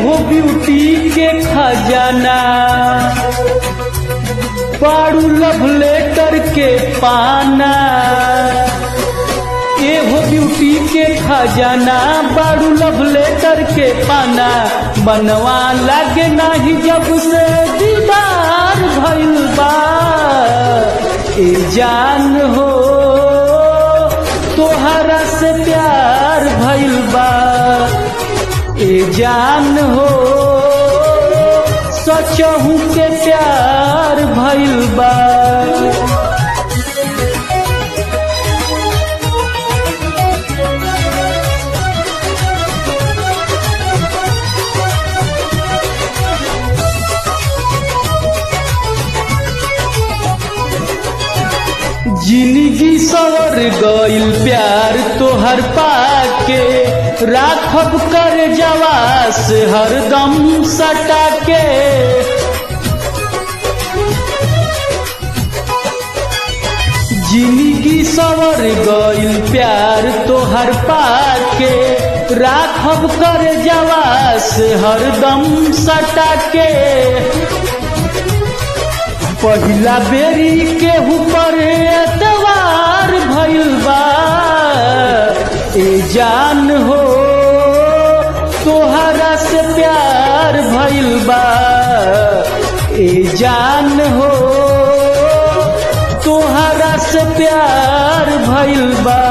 हो ब्यूटी के खजाना पारू लव लेटर के पाना। ये हो ब्यूटी के खजाना बारू लव लेटर के पाना। बनवा लागे नहीं जब से दीदार भइल बा। ए जान हो तोहरा से प्यार भइल बा। ए जान हो सचहू के प्यार भइल बा। जिंदगी सवर गइल प्यार तोहर पाके। राखब कर जवास हरदम सटा के। जिंदगी सवर गइल प्यार तोहर पाके। राखब कर जवास हरदम सटा के। पहिला बेरी केहू पर एतवार भइल बा। ए जान हो तोहरा से प्यार भइल बा। ए जान हो तोहरा से प्यार भइल बा।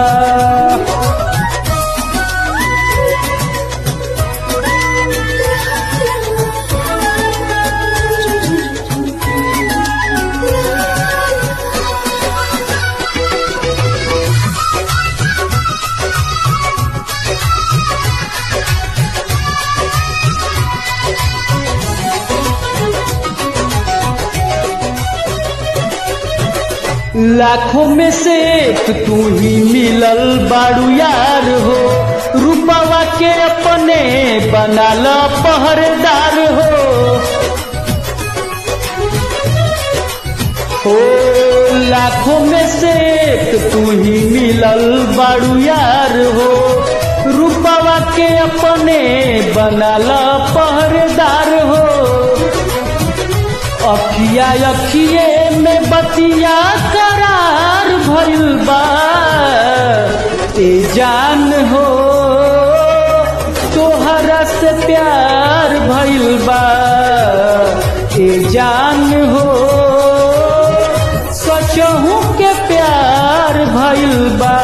लाखों में से एक तू ही मिलल बाड़ू यार हो। रूपवा के अपने बनाल पहरेदार हो। लाखों में से एक तू ही मिलल बाड़ू यार हो। रूपवा के अपने बनाल पहरेदार हो। अखिया अखिए में बतिया करार भइल बा। ए जान हो तोहरा से प्यार भइल बा। ए जान हो सचहू के प्यार भइल बा।